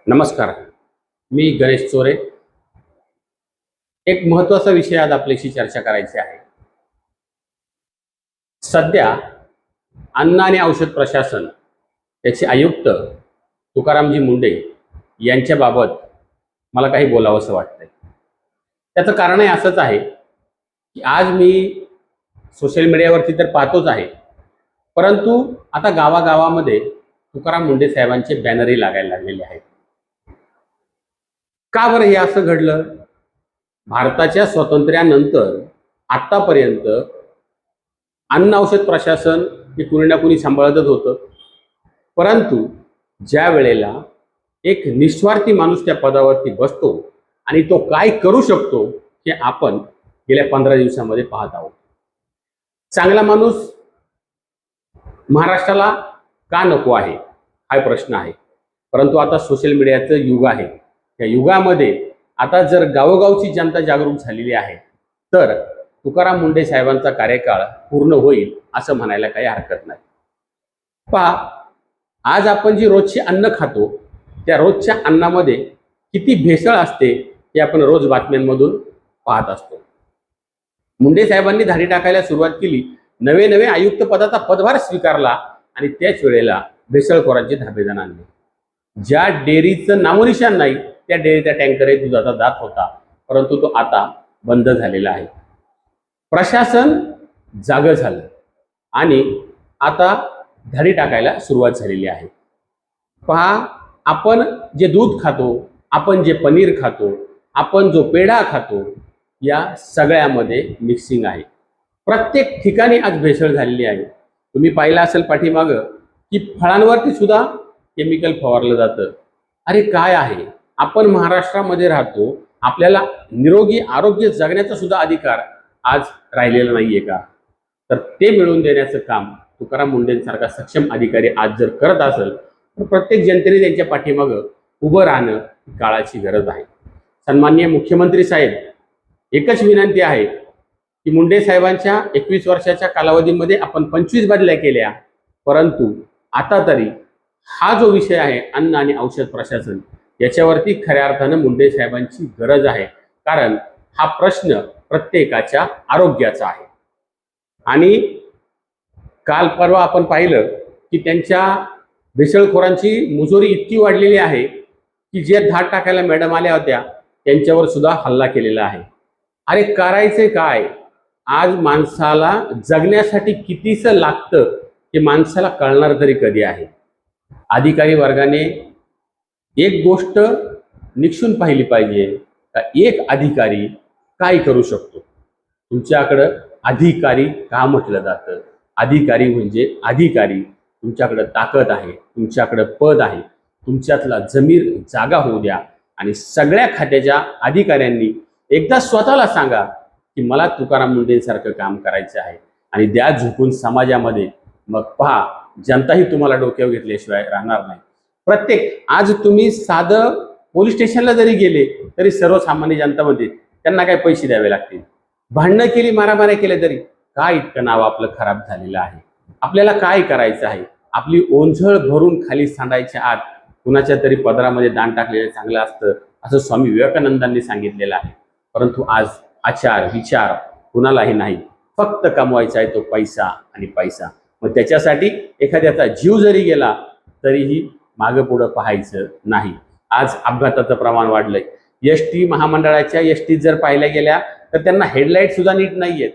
नमस्कार, मी गणेश चोरे. एक महत्त्वाचा विषय आज आपल्याशी चर्चा करायची आहे. सध्या अन्न आणि औषध प्रशासन याचे आयुक्त तुकारामजी मुंडे यांच्याबाबत मला काही बोलावंसं वाटतंय. त्याचं कारणही असंच आहे की आज मी सोशल मीडियावरती तर पाहतोच आहे, परंतु आता गावागावामध्ये तुकाराम मुंडे साहेबांचे बॅनरही लागायला लागलेले आहेत. का बरं हे असं घडलं? भारताच्या स्वातंत्र्यानंतर आतापर्यंत अन्न औषध प्रशासन हे कुणी ना कुणी सांभाळतच होतं, परंतु ज्या वेळेला एक निस्वार्थी माणूस त्या पदावरती बसतो आणि तो काय करू शकतो हे आपण गेल्या 15 दिवसांमध्ये पाहत आहोत. चांगला माणूस महाराष्ट्राला का नको आहे हा प्रश्न आहे, परंतु आता सोशल मीडियाचं युग आहे. या युगामध्ये आता जर गावोगावची जनता जागरूक झालेली आहे तर तुकाराम मुंडे साहेबांचा कार्यकाळ पूर्ण होईल असं म्हणायला काही हरकत नाही. पहा, आज आपण जी रोजची अन्न खातो त्या रोजच्या अन्नामध्ये किती भेसळ असते हे आपण रोज बातम्यांमधून पाहत असतो. मुंडे साहेबांनी धाडी टाकायला सुरुवात केली, नवे नवे आयुक्त पदाचा पदभार स्वीकारला आणि त्याच वेळेला भेसळखोरांचे धाबेदान आणले. ज्या डेअरीचं नामोनिशान नाही त्या डेअरीचा टँकर दुधाचा जात होता, परंतु तो आता बंद झालेला आहे. प्रशासन जागं झालं आणि आता धाडी टाकायला सुरुवात झालेली आहे. पहा, आपण जे दूध खातो, आपण जे पनीर खातो, आपण जो पेढा खातो, या सगळ्यामध्ये मिक्सिंग आहे. प्रत्येक ठिकाणी आज भेसळ झालेली आहे. तुम्ही पाहिलं असेल पाठीमागं की फळांवरती सुद्धा केमिकल फवारलं जातं. अरे काय आहे? आपण महाराष्ट्रामध्ये राहतो, आपल्याला निरोगी आरोग्य जगण्याचा सुद्धा अधिकार आज राहिलेला नाहीये का? तर ते मिळवून देण्याचं काम तुकाराम मुंडेंसारखा सक्षम अधिकारी आज जर करत असेल तर प्रत्येक जनतेने त्यांच्या पाठीमागं उभं राहणं ही काळाची गरज आहे. सन्माननीय मुख्यमंत्री साहेब, एकच विनंती आहे की मुंडे साहेबांच्या 21 वर्षाच्या कालावधीमध्ये आपण 25 बदल्या केल्या, परंतु आता तरी हा जो विषय आहे अन्न आणि औषध प्रशासन याच्यावरती खऱ्या अर्थानं मुंडे साहेबांची गरज आहे. कारण हा प्रश्न प्रत्येकाच्या आरोग्याचा आहे. आणि काल परवा आपण पाहिलं की त्यांच्या भेसळखोरांची मुजोरी इतकी वाढलेली आहे की जे धाड टाकायला मॅडम आल्या होत्या त्यांच्यावर सुद्धा हल्ला केलेला आहे. अरे करायचे काय? आज माणसाला जगण्यासाठी कितीसं लागतं हे माणसाला कळणार तरी कधी आहे? अधिकारी वर्गाने एक गोष्ट निक्षून पाहिली पाहिजे का एक अधिकारी काय करू शकतो. तुमच्याकडं अधिकारी का म्हटलं जातं? अधिकारी म्हणजे अधिकारी. तुमच्याकडं ताकद आहे, तुमच्याकडं पद आहे, तुमच्यातला जमीर जागा होऊ द्या आणि सगळ्या खात्याच्या अधिकाऱ्यांनी एकदा स्वतःला सांगा की मला तुकाराम मुंडेंसारखं काम करायचं आहे आणि द्या झुकून समाजामध्ये. मग पहा, जनताही तुम्हाला डोक्यावर घेतल्याशिवाय राहणार नाही. प्रत्येक आज तुम्ही साधं पोलीस स्टेशनला जरी गेले तरी सर्वसामान्य जनता म्हणते त्यांना काय पैसे द्यावे लागतील. भांडणं केली, मारामाऱ्या केल्या तरी काय इतकं नाव आपलं खराब झालेलं आहे. आपल्याला काय करायचं आहे? आपली ओंझळ भरून खाली सांडायच्या आत कुणाच्या तरी पदरामध्ये दान टाकलेलं चांगलं असतं असं स्वामी विवेकानंदांनी सांगितलेलं आहे. परंतु आज आचार विचार कुणालाही नाही, फक्त कमवायचा आहे तो पैसा आणि पैसा. मग त्याच्यासाठी एखाद्याचा जीव जरी गेला तरीही मागं पुढं पाहायचं नाही. आज अपघाताचं प्रमाण वाढलंय. एसटी महामंडळाच्या एसटीत जर पाहिल्या गेल्या तर त्यांना हेडलाईट सुद्धा नीट नाही आहेत.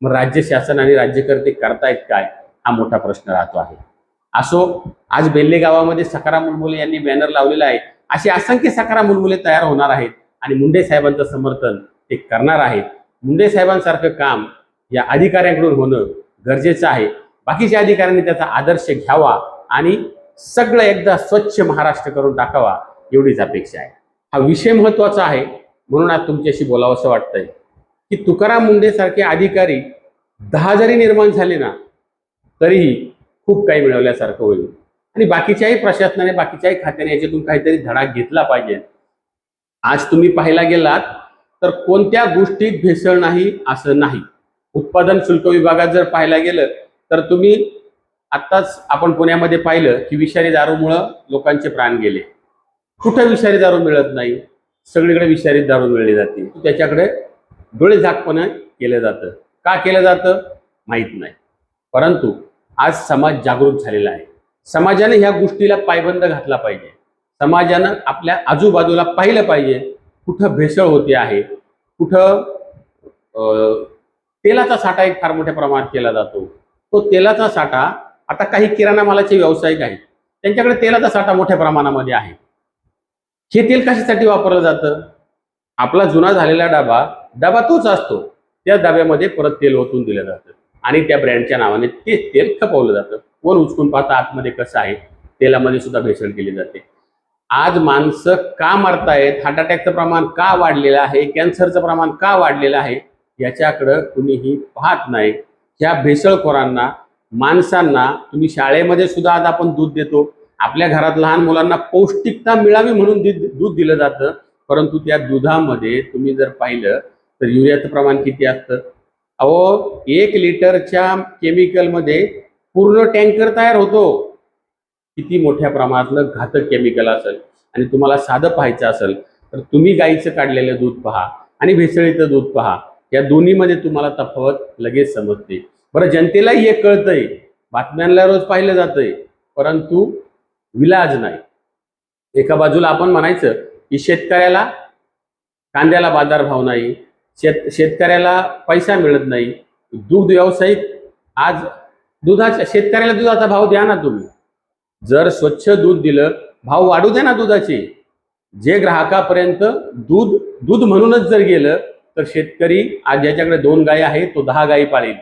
मग राज्य शासन आणि राज्यकर्ते करतायत काय हा मोठा प्रश्न राहतो आहे. असो, आज बेल्ले गावामध्ये सखाराम मुलमुले यांनी बॅनर लावलेला आहे. असे असंख्य सखाराम मुलमुले तयार होणार आहेत आणि मुंडे साहेबांचं समर्थन ते करणार आहेत. मुंडे साहेबांसारखं काम या अधिकाऱ्यांकडून होणं गरजेचं आहे. बाकीच्या अधिकाऱ्यांनी त्याचा आदर्श घ्यावा आणि सगळं एकदा स्वच्छ महाराष्ट्र करून टाकावा एवढीच अपेक्षा आहे. हा विषय महत्त्वाचा आहे म्हणून आज तुमच्याशी बोलावंसं वाटतंय की तुकाराम मुंडे सारखे अधिकारी 10 जरी निर्माण झाले ना तरीही खूप काही मिळवल्यासारखं होईल आणि बाकीच्याही प्रशासनाने बाकीच्याही खात्याने याच्यातून काहीतरी धडा घेतला पाहिजे. आज तुम्ही पाहायला गेलात तर कोणत्या गोष्टीत भेसळ नाही असं नाही. उत्पादन शुल्क विभागात जर पाहायला गेलं तर तुम्ही आत्ताच आपण पुण्यामध्ये पाहिलं की विषारी दारूमुळं लोकांचे प्राण गेले. कुठं विषारी दारू मिळत नाही, सगळीकडे विषारी दारू मिळली जाते. त्याच्याकडे डोळे झाकपणे केलं जातं. का केलं जातं माहीत नाही, परंतु आज समाज जागृत झालेला आहे. समाजाने ह्या गोष्टीला पायबंद घातला पाहिजे. समाजानं आपल्या आजूबाजूला पाहिलं पाहिजे कुठं भेसळ होते आहे, कुठं तेलाचा साठा एक फार मोठ्या प्रमाणात केला जातो. तो तेलाचा साठा, आता काही किराणा मालाचे व्यावसायिक आहेत त्यांच्याकडे तेलाचा साठा मोठ्या प्रमाणामध्ये आहे. हे तेल कशासाठी वापरलं जातं? आपला जुना झालेला डबा तोच असतो, त्या डब्यामध्ये परत तेल ओतून दिलं जातं आणि त्या ब्रँडच्या नावाने तेच तेल खपवलं जातं. वर उचकून पाहता आतमध्ये कसं आहे, तेलामध्ये सुद्धा भेसळ केली जाते. आज माणसं का मरतायत, हार्ट अटॅकचं प्रमाण का वाढलेलं आहे, कॅन्सरचं प्रमाण का वाढलेलं आहे, याच्याकडं कुणीही पाहत नाही. ह्या भेसळखोरांना, माणसांना, तुम्ही शाळेमध्ये सुद्धा आज आपण दूध देतो, आपल्या घरात लहान मुलांना पौष्टिकता मिळावी म्हणून दूध दिलं जातं, परंतु त्या दुधामध्ये तुम्ही जर पाहिलं तर युरियाचं प्रमाण किती असतं? अहो, 1 लिटरच्या केमिकलमध्ये पूर्ण टँकर तयार होतो. किती मोठ्या प्रमाणातलं घातक केमिकल असेल. आणि तुम्हाला साधं पाहायचं असेल तर तुम्ही गाईचं काढलेलं दूध पहा आणि भेसळीचं दूध पहा, या दोन्हीमध्ये तुम्हाला तफावत लगेच समजते. बरं, जनतेलाही हे कळतंय, बातम्यांना रोज पाहिलं जातंय, परंतु विलाज नाही. एका बाजूला आपण म्हणायचं की शेतकऱ्याला कांद्याला बाजारभाव नाही, शेतकऱ्याला पैसा मिळत नाही. दूध व्यावसायिक आज शेतकऱ्याला दुधाचा भाव द्या ना तुम्ही. जर स्वच्छ दूध दिलं, भाव वाढू द्या ना दुधाचे. जे ग्राहकापर्यंत दूध म्हणूनच जर गेलं तर शेतकरी आज ज्याच्याकडे 2 गायी आहेत तो 10 गायी पाळेल,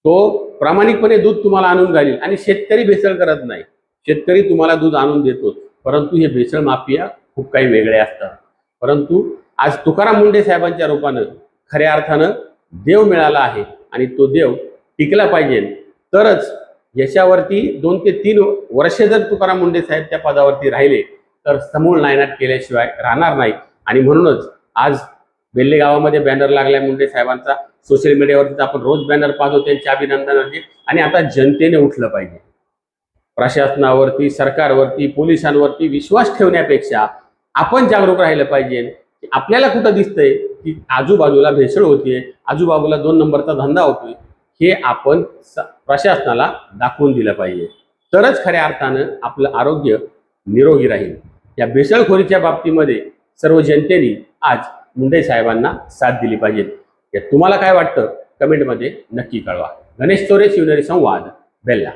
तो प्रामाणिकपणे दूध तुम्हाला आणून घालील. आणि शेतकरी भेसळ करत नाही, शेतकरी तुम्हाला दूध आणून देतो, परंतु हे भेसळ माफिया खूप काही वेगळे असतात. परंतु आज तुकाराम मुंडे साहेबांच्या रूपानं खऱ्या अर्थानं देव मिळाला आहे आणि तो देव टिकला पाहिजे. तरच याच्यावरती 2 ते 3 वर्ष जर तुकाराम मुंडे साहेब त्या पदावरती राहिले तर समूळ नायनाट केल्याशिवाय राहणार नाही. आणि म्हणूनच आज बेल्ले गावामध्ये बॅनर लागलाय मुंडे साहेबांचा, सोशल मीडियावरती आपण रोज बॅनर पाहतो त्यांच्या अभिनंदनाचे. आणि आता जनतेने उठलं पाहिजे. प्रशासनावरती, सरकारवरती, पोलिसांवरती विश्वास ठेवण्यापेक्षा आपण जागरूक राहिलं पाहिजे की आपल्याला कुठं दिसतंय की आजूबाजूला भेसळ होतीये, आजूबाजूला 2 नंबरचा धंदा होतोय, हे आपण प्रशासनाला दाखवून दिलं पाहिजे. तरच खऱ्या अर्थानं आपलं आरोग्य निरोगी राहील. या भेसळखोरीच्या बाबतीमध्ये सर्व जनतेने आज मुंडे साहेबांना साथ दिली पाहिजे. या तुम्हाला काय वाटतं कमेंटमध्ये नक्की कळवा. गणेश चोरे, शिवनेरी संवाद, बेल्ला.